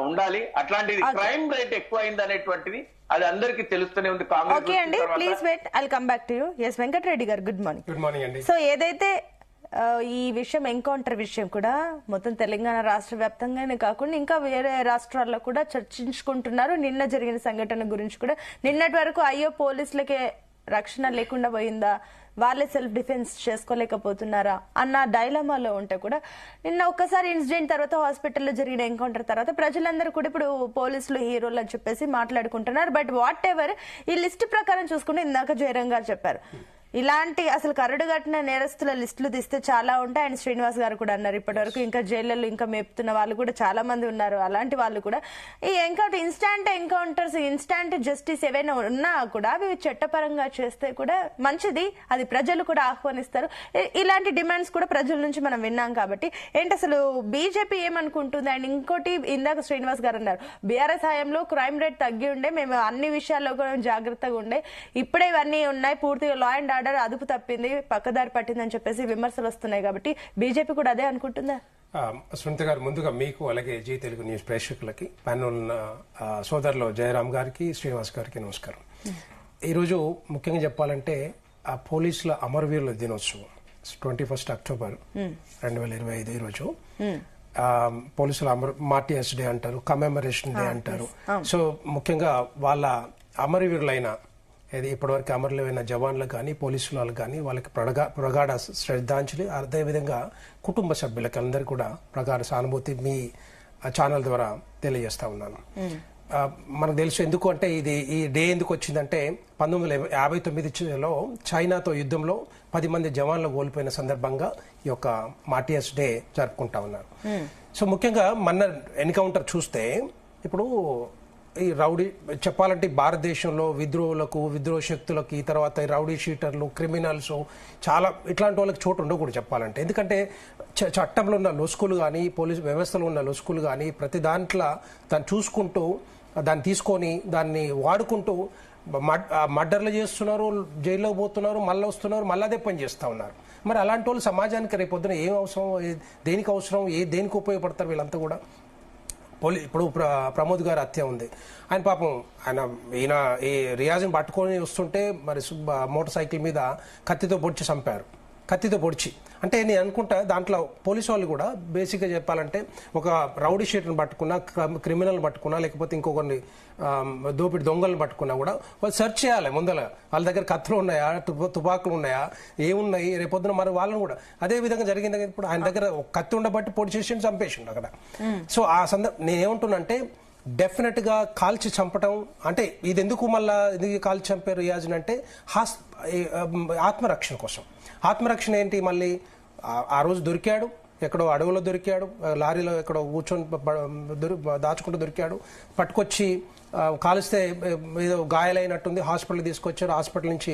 ఉండాలి. అట్లాంటిది crime rate ఎక్కువ అయింది అనేటువంటిది అది అందరికీ తెలుస్తూనే ఉంది. కాంగ్రెస్ ఓకే అండి, please wait, I will come back to you. S Venkatareddy గారు, గుడ్ మార్నింగ్. గుడ్ మార్నింగ్ అండి. సో ఏదైతే ఈ విషయం ఎన్కౌంటర్ విషయం కూడా మొత్తం తెలంగాణ రాష్ట్ర వ్యాప్తంగానే కాకుండా ఇంకా వేరే రాష్ట్రాల్లో కూడా చర్చించుకుంటున్నారు. నిన్న జరిగిన సంఘటన గురించి కూడా, నిన్నటి వరకు అయ్యో పోలీసులకే రక్షణ లేకుండా పోయిందా, వాళ్ళే సెల్ఫ్ డిఫెన్స్ చేసుకోలేకపోతున్నారా అన్న డైలమాలో ఉంటే కూడా, నిన్న ఒక్కసారి ఇన్సిడెంట్ తర్వాత హాస్పిటల్లో జరిగిన ఎన్కౌంటర్ తర్వాత ప్రజలందరూ కూడా ఇప్పుడు పోలీసులు హీరోలు అని చెప్పేసి మాట్లాడుకుంటున్నారు. బట్ వాట్ ఎవర్, ఈ లిస్ట్ ప్రకారం చూసుకుంటే ఇందాక జయరాం గారు చెప్పారు, ఇలాంటి అసలు కరడుగట్టిన నేరస్తుల లిస్టులు తీస్తే చాలా ఉంటాయి. అండ్ శ్రీనివాస్ గారు కూడా అన్నారు, ఇప్పటి వరకు ఇంకా జైళ్లలో ఇంకా మేపుతున్న వాళ్ళు కూడా చాలా మంది ఉన్నారు. అలాంటి వాళ్ళు కూడా ఈ ఎన్కౌంటర్స్, ఇన్స్టాంట్ జస్టిస్ ఏవైనా ఉన్నా కూడా అవి చట్టపరంగా చేస్తే కూడా మంచిది, అది ప్రజలు కూడా ఆహ్వానిస్తారు. ఇలాంటి డిమాండ్స్ కూడా ప్రజల నుంచి మనం విన్నాం. కాబట్టి ఏంటి అసలు బీజేపీ ఏమనుకుంటుంది? అండ్ ఇంకోటి, ఇందాక శ్రీనివాస్ గారు అన్నారు, బీఆర్ఎస్ హయాంలో క్రైమ్ రేట్ తగ్గి ఉండే, మేము అన్ని విషయాల్లో కూడా జాగ్రత్తగా ఉండే, ఇప్పుడే ఇవన్నీ ఉన్నాయి, పూర్తిగా లా అండ్ అదుపు తప్పింది, పక్కదారి పట్టిందని చెప్పేసి విమర్శలు వస్తున్నాయి. కాబట్టి బీజేపీ కూడా అదే అనుకుంటుందా? సునీత గారు, ముందుగా మీకు అలాగే జీ తెలుగు న్యూస్ ప్రేక్షకులకి, ప్యానల్ సోదరులు జయరాం గారికి, శ్రీనివాస్ గారికి నమస్కారం. ఈరోజు ముఖ్యంగా చెప్పాలంటే ఆ పోలీసుల అమరవీరుల దినోత్సవం 21 అక్టోబర్ 2025 ఈరోజు పోలీసుల మార్టియర్స్ డే అంటారు, కమెమరేషన్ డే అంటారు. సో ముఖ్యంగా వాళ్ళ అమరవీరులైన ఇప్పటివరకు అమరులైన జవాన్లకు కానీ పోలీసుల వాళ్ళకి కానీ వాళ్ళకి ప్రగాఢ శ్రద్ధాంజలి, అదేవిధంగా కుటుంబ సభ్యులకి అందరికీ కూడా ప్రగాఢ సానుభూతి మీ ఛానల్ ద్వారా తెలియజేస్తా ఉన్నాను. మనకు తెలుసు ఎందుకు అంటే ఈ డే ఎందుకు వచ్చిందంటే 1959లో చైనాతో యుద్ధంలో 10 మంది జవాన్లు కోల్పోయిన సందర్భంగా ఈ యొక్క మార్టియర్స్ డే జరుపుకుంటా ఉన్నారు. సో ముఖ్యంగా మన ఎన్కౌంటర్ చూస్తే ఇప్పుడు ఈ రౌడీ చెప్పాలంటే భారతదేశంలో విద్రోహ శక్తులకి, తర్వాత రౌడీ షీటర్లు, క్రిమినల్స్, చాలా ఇట్లాంటి వాళ్ళకి చోటు ఉండకూడదు చెప్పాలంటే. ఎందుకంటే చట్టంలో ఉన్న లొసుకులు కానీ, పోలీస్ వ్యవస్థలో ఉన్న లొసుకులు కానీ, ప్రతి దాంట్లో దాన్ని చూసుకుంటూ, దాన్ని తీసుకొని దాన్ని వాడుకుంటూ మర్డర్లు చేస్తున్నారు, జైల్లో పోతున్నారు, మళ్ళీ వస్తున్నారు, మళ్ళీ అదే పని చేస్తూ ఉన్నారు. మరి అలాంటి వాళ్ళు సమాజానికి రేపొద్దున ఏం అవసరం, దేనికి అవసరం, దేనికి ఉపయోగపడతారు వీళ్ళంతా కూడా? ఇప్పుడు ప్రమోద్ గారి హత్య ఉంది, ఆయన పాపం ఈయన ఈ రియాజ్ని పట్టుకొని వస్తుంటే మరి మోటార్ సైకిల్ మీద కత్తితో పొడిచి చంపారు. కత్తితో పొడిచి అంటే నేను అనుకుంటా దాంట్లో పోలీసు వాళ్ళు కూడా బేసిక్గా చెప్పాలంటే ఒక రౌడీ షీటర్ని పట్టుకున్నా, క్రిమినల్ పట్టుకున్నా, లేకపోతే ఇంకొకరిని దోపిడి దొంగలను పట్టుకున్నా కూడా వాళ్ళు సెర్చ్ చేయాలి ముందర, వాళ్ళ దగ్గర కత్తులు ఉన్నాయా, తుపాకులు ఉన్నాయా, ఏమున్నాయి, రేపొద్దున మరి వాళ్ళని కూడా అదే విధంగా జరిగింది. ఇప్పుడు ఆయన దగ్గర కత్తి ఉండబట్టి పొడి చేసి చంపేసిండు అక్కడ. సో ఆ నేనేమంటున్నానంటే డెఫినెట్ గా కాల్చి చంపటం అంటే ఇది ఎందుకు మళ్ళా ఎందుకు కాల్చి చంపారు రియాజ్ని అంటే ఆత్మరక్షణ కోసం. ఆత్మరక్షణ ఏంటి, మళ్ళీ ఆ రోజు దొరికాడు, ఎక్కడో అడవిలో దొరికాడు, లారీలో ఎక్కడో కూర్చొని దాచుకుంటూ దొరికాడు, పట్టుకొచ్చి కాలిస్తే ఏదో గాయాలైనట్టుంది, హాస్పిటల్ తీసుకొచ్చారు, హాస్పిటల్ నుంచి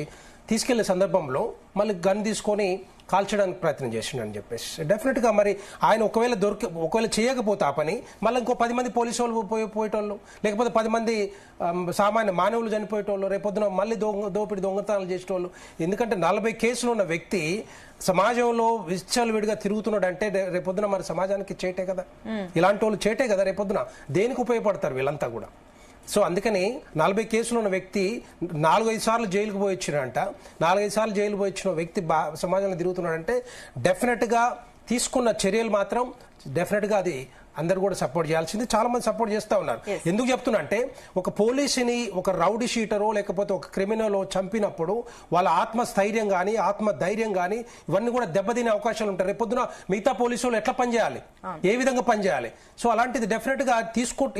తీసుకెళ్లే సందర్భంలో మళ్ళీ గన్ తీసుకొని కాల్చడానికి ప్రయత్నం చేసిండని చెప్పేసి డెఫినెట్ గా మరి ఆయన ఒకవేళ చేయకపోతే ఆ పని మళ్ళీ ఇంకో 10 మంది పోలీసు వాళ్ళు పోయేటోళ్ళు, లేకపోతే 10 మంది సామాన్య మానవులు చనిపోయేటోళ్ళు, రేపొద్దున మళ్ళీ దోపిడి దొంగతనాలు చేసేటోళ్ళు. ఎందుకంటే 40 కేసులు ఉన్న వ్యక్తి సమాజంలో విచ్చలవిడిగా తిరుగుతున్నాడు అంటే రేపొద్దున మరి సమాజానికి చేటే కదా, ఇలాంటి వాళ్ళు చేటే కదా రేపొద్దున దేనికి ఉపయోగపడతారు వీళ్ళంతా కూడా. సో అందుకని 40 కేసులు ఉన్న వ్యక్తి 4-5 సార్లు జైలుకు పోయి వచ్చినాడంట. 4-5 సార్లు జైలు పోయి వచ్చిన వ్యక్తి సమాజంలో తిరుగుతున్నాడంటే డెఫినెట్ గా తీసుకున్న చర్యలు మాత్రం డెఫినెట్ గా అది అందరు కూడా సపోర్ట్ చేయాల్సింది. చాలా మంది సపోర్ట్ చేస్తా ఉన్నారు. ఎందుకు చెప్తున్నా అంటే ఒక పోలీసుని ఒక రౌడీ షీటరో లేకపోతే ఒక క్రిమినల్ చంపినప్పుడు వాళ్ళ ఆత్మస్థైర్యం కానీ ఆత్మధైర్యం కానీ ఇవన్నీ కూడా దెబ్బతినే అవకాశాలు ఉంటాయి. రేపొద్దున మిగతా పోలీసు వాళ్ళు ఎట్లా పనిచేయాలి, ఏ విధంగా పనిచేయాలి. సో అలాంటిది డెఫినెట్ గా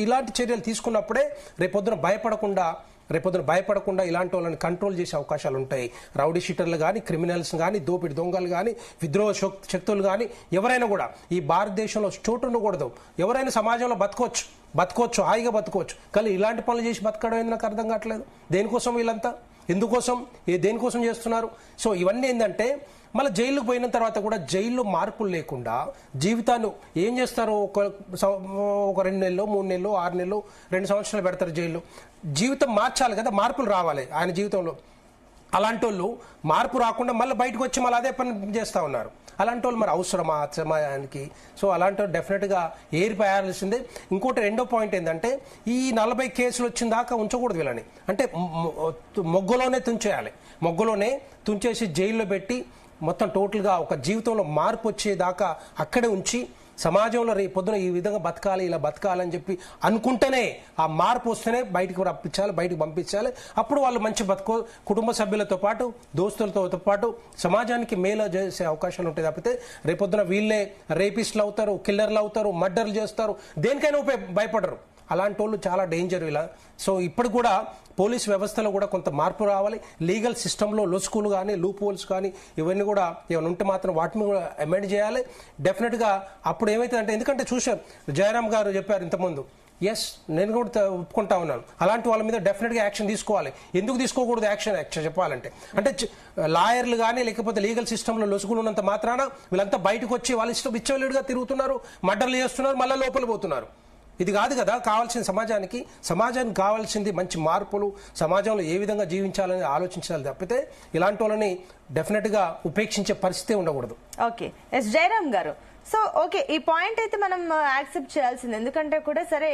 ఇలాంటి చర్యలు తీసుకున్నప్పుడే రేపొద్దున భయపడకుండా ఇలాంటి వాళ్ళని కంట్రోల్ చేసే అవకాశాలు ఉంటాయి. రౌడీ షీటర్లు కానీ, క్రిమినల్స్ కానీ, దోపిడి దొంగలు కానీ, విద్రోహ శక్తులు కానీ ఎవరైనా కూడా ఈ భారతదేశంలో చోటు ఉండకూడదు. ఎవరైనా సమాజంలో బతకొచ్చు, హాయిగా బతకొచ్చు. కానీ ఇలాంటి పనులు చేసి బతకడం ఏంది నాకు అర్థం కావట్లేదు. దేనికోసం వీళ్ళంతా, ఎందుకోసం, దేనికోసం చేస్తున్నారు? సో ఇవన్నీ ఏంటంటే మళ్ళీ జైలుకు పోయిన తర్వాత కూడా జైల్లో మార్పులు లేకుండా జీవితాన్ని ఏం చేస్తారు, ఒక 2 నెలలు 3 నెలలు 6 నెలలు 2 సంవత్సరాలు పెడతారు జైల్లో. జీవితం మార్చాలి కదా, మార్పులు రావాలి ఆయన జీవితంలో. అలాంటి వాళ్ళు మార్పు రాకుండా మళ్ళీ బయటకు వచ్చి మళ్ళీ అదే పని చేస్తూ ఉన్నారు. అలాంటి వాళ్ళు మరి అవసరమా సమయానికి? సో అలాంటి డెఫినెట్గా ఏరిపోయాల్సిందే. ఇంకోటి రెండో పాయింట్ ఏంటంటే ఈ 40 కేసులు వచ్చిన దాకా ఉంచకూడదు వీళ్ళని. అంటే మొగ్గలోనే తుంచేయాలి, మొగ్గలోనే తుంచేసి జైల్లో పెట్టి మొత్తం టోటల్గా ఒక జీవితంలో మార్పు వచ్చేదాకా అక్కడే ఉంచి సమాజంలో రేపు పొద్దున ఈ విధంగా బతకాలి, ఇలా బతకాలని చెప్పి అనుకుంటేనే ఆ మార్పు వస్తేనే బయటకు రప్పించాలి, బయటకు పంపించాలి. అప్పుడు వాళ్ళు మంచి బతుకో, కుటుంబ సభ్యులతో పాటు దోస్తులతో పాటు సమాజానికి మేలు చేసే అవకాశాలు ఉంటాయి. తప్పితే రేపొద్దున వీళ్ళే రేపిస్టులు అవుతారు, కిల్లర్లు అవుతారు, మర్డర్లు చేస్తారు, దేనికైనా భయపడరు. అలాంటి వాళ్ళు చాలా డేంజర్ ఇలా. సో ఇప్పుడు కూడా పోలీస్ వ్యవస్థలో కూడా కొంత మార్పు రావాలి. లీగల్ సిస్టంలో లొసుకులు కానీ లూప్ హోల్స్ కానీ ఇవన్నీ కూడా ఏమైనా ఉంటే మాత్రం వాటిని కూడా అమెండ్ చేయాలి డెఫినెట్గా. అప్పుడు ఏమైతుందంటే, ఎందుకంటే చూసాం జయరాం గారు చెప్పారు ఇంతకుముందు, ఎస్ నేను కూడా ఒప్పుకుంటా ఉన్నాను, అలాంటి వాళ్ళ మీద డెఫినెట్గా యాక్షన్ తీసుకోవాలి. ఎందుకు తీసుకోకూడదు యాక్షన్ చెప్పాలంటే? అంటే లాయర్లు కానీ లేకపోతే లీగల్ సిస్టంలో లొసుగులు ఉన్నంత మాత్రాన వీళ్ళంతా బయటకు వచ్చి వాళ్ళ ఇష్టం విచ్చలవిడిగా తిరుగుతున్నారు, మర్డర్లు చేస్తున్నారు, మళ్ళీ లోపల పోతున్నారు. ఇది కాదు కదా కావాల్సిన సమాజానికి. సమాజానికి కావాల్సింది మంచి మార్పులు, సమాజంలో ఏ విధంగా జీవించాలని ఆలోచించాలి తప్పితే ఇలాంటి వాళ్ళని డెఫినెట్గా ఉపేక్షించే పరిస్థితి ఉండకూడదు. ఓకే, ఎస్ జయరామ్ గారు, సో ఓకే, ఈ పాయింట్ అయితే మనం యాక్సెప్ట్ చేయాల్సింది. ఎందుకంటే కూడా సరే